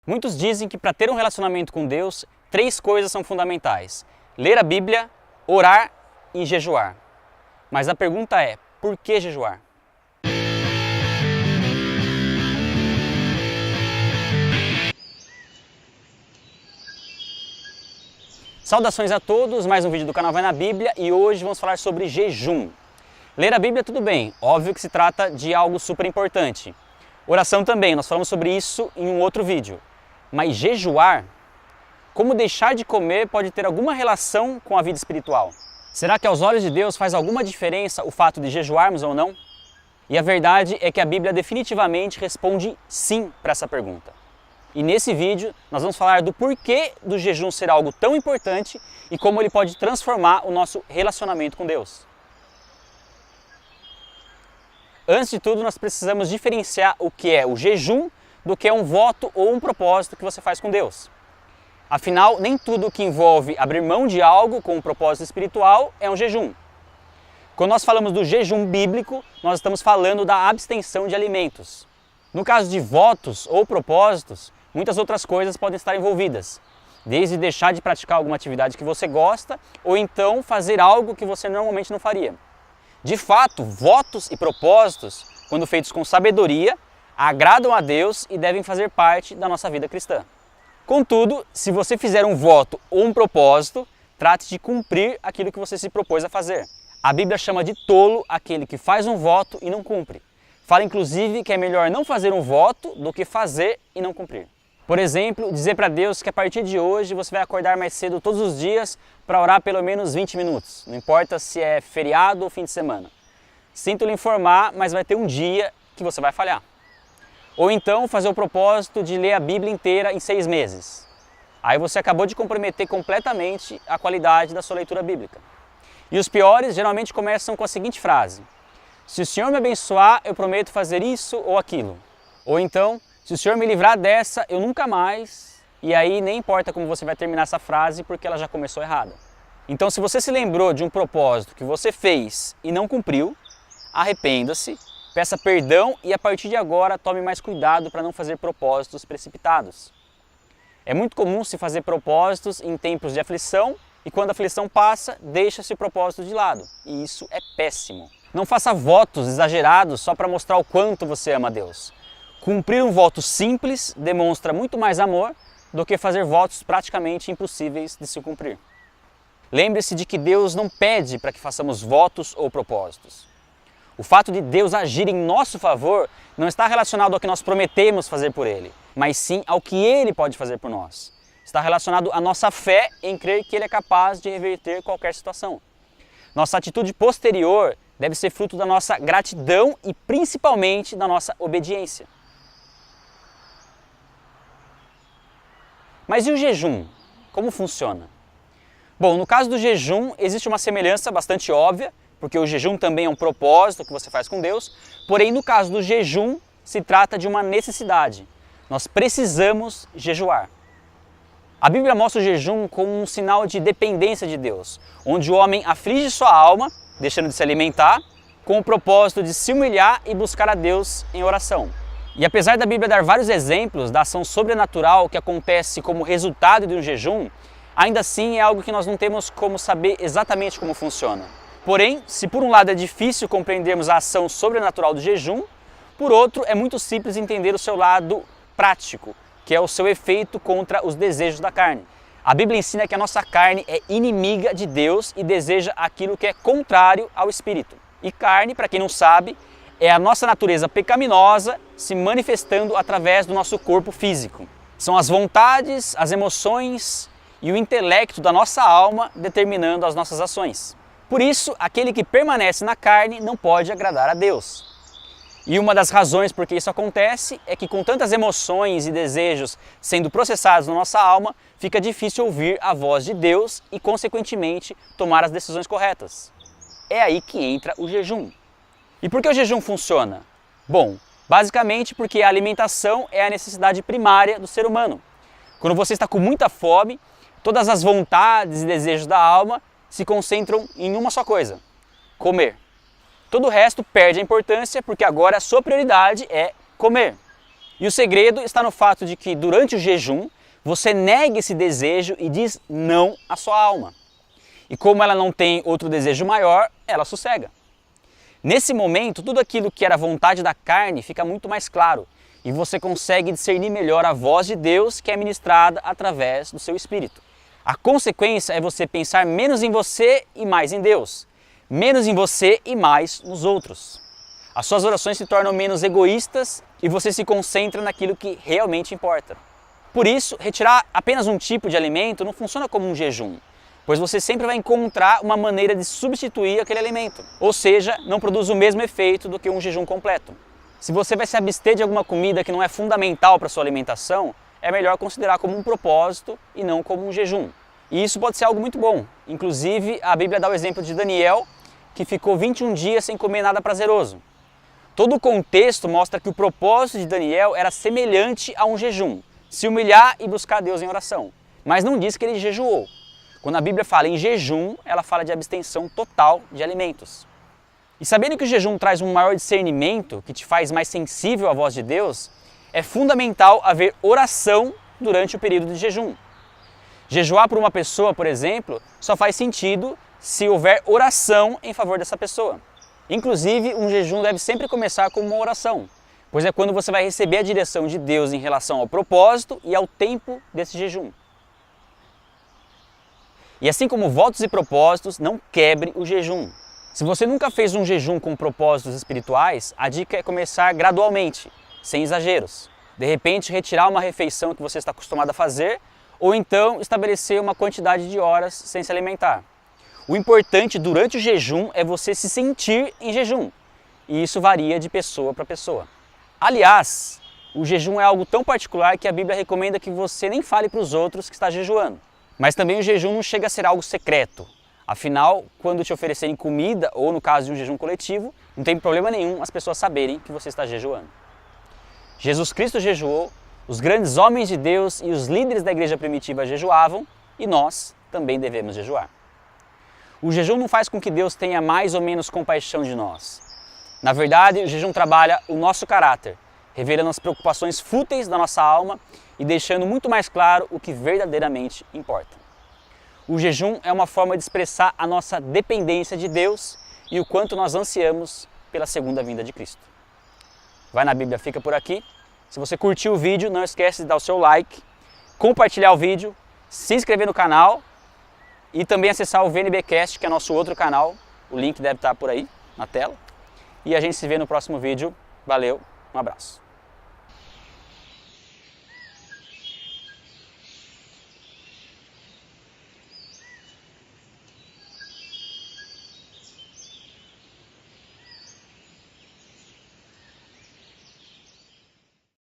Muitos dizem que para ter um relacionamento com Deus, 3 coisas são fundamentais: ler a Bíblia, orar e jejuar. Mas a pergunta é, por que jejuar? Saudações a todos, mais um vídeo do canal Vai na Bíblia e hoje vamos falar sobre jejum. Ler a Bíblia tudo bem, óbvio que se trata de algo super importante. Oração também, nós falamos sobre isso em um outro vídeo. Mas jejuar, como deixar de comer pode ter alguma relação com a vida espiritual? Será que aos olhos de Deus faz alguma diferença o fato de jejuarmos ou não? E a verdade é que a Bíblia definitivamente responde sim para essa pergunta. E nesse vídeo nós vamos falar do porquê do jejum ser algo tão importante e como ele pode transformar o nosso relacionamento com Deus. Antes de tudo, nós precisamos diferenciar o que é o jejum do que é um voto ou um propósito que você faz com Deus. Afinal, nem tudo que envolve abrir mão de algo com um propósito espiritual é um jejum. Quando nós falamos do jejum bíblico, nós estamos falando da abstenção de alimentos. No caso de votos ou propósitos, muitas outras coisas podem estar envolvidas, desde deixar de praticar alguma atividade que você gosta ou então fazer algo que você normalmente não faria. De fato, votos e propósitos, quando feitos com sabedoria, agradam a Deus e devem fazer parte da nossa vida cristã. Contudo, se você fizer um voto ou um propósito, trate de cumprir aquilo que você se propôs a fazer. A Bíblia chama de tolo aquele que faz um voto e não cumpre. Fala inclusive que é melhor não fazer um voto do que fazer e não cumprir. Por exemplo, dizer para Deus que a partir de hoje você vai acordar mais cedo todos os dias para orar pelo menos 20 minutos. Não importa se é feriado ou fim de semana. Sinto lhe informar, mas vai ter um dia que você vai falhar. Ou então fazer o propósito de ler a Bíblia inteira em 6 meses. Aí você acabou de comprometer completamente a qualidade da sua leitura bíblica. E os piores geralmente começam com a seguinte frase: se o Senhor me abençoar, eu prometo fazer isso ou aquilo. Ou então, se o Senhor me livrar dessa, eu nunca mais. E aí nem importa como você vai terminar essa frase, porque ela já começou errada. Então, se você se lembrou de um propósito que você fez e não cumpriu, arrependa-se, peça perdão e a partir de agora tome mais cuidado para não fazer propósitos precipitados. É muito comum se fazer propósitos em tempos de aflição e quando a aflição passa, deixa esse propósito de lado. E isso é péssimo. Não faça votos exagerados só para mostrar o quanto você ama Deus. Cumprir um voto simples demonstra muito mais amor do que fazer votos praticamente impossíveis de se cumprir. Lembre-se de que Deus não pede para que façamos votos ou propósitos. O fato de Deus agir em nosso favor não está relacionado ao que nós prometemos fazer por Ele, mas sim ao que Ele pode fazer por nós. Está relacionado à nossa fé em crer que Ele é capaz de reverter qualquer situação. Nossa atitude posterior deve ser fruto da nossa gratidão e principalmente da nossa obediência. Mas e o jejum? Como funciona? Bom, no caso do jejum existe uma semelhança bastante óbvia, porque o jejum também é um propósito que você faz com Deus, porém no caso do jejum se trata de uma necessidade. Nós precisamos jejuar. A Bíblia mostra o jejum como um sinal de dependência de Deus, onde o homem aflige sua alma, deixando de se alimentar, com o propósito de se humilhar e buscar a Deus em oração. E apesar da Bíblia dar vários exemplos da ação sobrenatural que acontece como resultado de um jejum, ainda assim é algo que nós não temos como saber exatamente como funciona. Porém, se por um lado é difícil compreendermos a ação sobrenatural do jejum, por outro é muito simples entender o seu lado prático, que é o seu efeito contra os desejos da carne. A Bíblia ensina que a nossa carne é inimiga de Deus e deseja aquilo que é contrário ao Espírito. E carne, para quem não sabe, é a nossa natureza pecaminosa se manifestando através do nosso corpo físico. São as vontades, as emoções e o intelecto da nossa alma determinando as nossas ações. Por isso, aquele que permanece na carne não pode agradar a Deus. E uma das razões por que isso acontece é que com tantas emoções e desejos sendo processados na nossa alma, fica difícil ouvir a voz de Deus e, consequentemente, tomar as decisões corretas. É aí que entra o jejum. E por que o jejum funciona? Bom, basicamente porque a alimentação é a necessidade primária do ser humano. Quando você está com muita fome, todas as vontades e desejos da alma se concentram em uma só coisa: comer. Todo o resto perde a importância porque agora a sua prioridade é comer. E o segredo está no fato de que durante o jejum, você nega esse desejo e diz não à sua alma. E como ela não tem outro desejo maior, ela sossega. Nesse momento, tudo aquilo que era vontade da carne fica muito mais claro e você consegue discernir melhor a voz de Deus que é ministrada através do seu espírito. A consequência é você pensar menos em você e mais em Deus, menos em você e mais nos outros. As suas orações se tornam menos egoístas e você se concentra naquilo que realmente importa. Por isso, retirar apenas um tipo de alimento não funciona como um jejum, pois você sempre vai encontrar uma maneira de substituir aquele alimento, ou seja, não produz o mesmo efeito do que um jejum completo. Se você vai se abster de alguma comida que não é fundamental para a sua alimentação, é melhor considerar como um propósito e não como um jejum. E isso pode ser algo muito bom. Inclusive, a Bíblia dá o exemplo de Daniel, que ficou 21 dias sem comer nada prazeroso. Todo o contexto mostra que o propósito de Daniel era semelhante a um jejum, se humilhar e buscar Deus em oração. Mas não diz que ele jejuou. Quando a Bíblia fala em jejum, ela fala de abstenção total de alimentos. E sabendo que o jejum traz um maior discernimento, que te faz mais sensível à voz de Deus, é fundamental haver oração durante o período de jejum. Jejuar por uma pessoa, por exemplo, só faz sentido se houver oração em favor dessa pessoa. Inclusive, um jejum deve sempre começar com uma oração, pois é quando você vai receber a direção de Deus em relação ao propósito e ao tempo desse jejum. E assim como votos e propósitos, não quebre o jejum. Se você nunca fez um jejum com propósitos espirituais, a dica é começar gradualmente, sem exageros. De repente, retirar uma refeição que você está acostumado a fazer, ou então estabelecer uma quantidade de horas sem se alimentar. O importante durante o jejum é você se sentir em jejum, e isso varia de pessoa para pessoa. Aliás, o jejum é algo tão particular que a Bíblia recomenda que você nem fale para os outros que está jejuando. Mas também o jejum não chega a ser algo secreto. Afinal, quando te oferecerem comida, ou no caso de um jejum coletivo, não tem problema nenhum as pessoas saberem que você está jejuando. Jesus Cristo jejuou, os grandes homens de Deus e os líderes da igreja primitiva jejuavam, e nós também devemos jejuar. O jejum não faz com que Deus tenha mais ou menos compaixão de nós. Na verdade, o jejum trabalha o nosso caráter, revelando as preocupações fúteis da nossa alma e deixando muito mais claro o que verdadeiramente importa. O jejum é uma forma de expressar a nossa dependência de Deus e o quanto nós ansiamos pela segunda vinda de Cristo. Vai na Bíblia, fica por aqui. Se você curtiu o vídeo, não esquece de dar o seu like, compartilhar o vídeo, se inscrever no canal e também acessar o VNBcast, que é nosso outro canal. O link deve estar por aí na tela. E a gente se vê no próximo vídeo. Valeu, um abraço.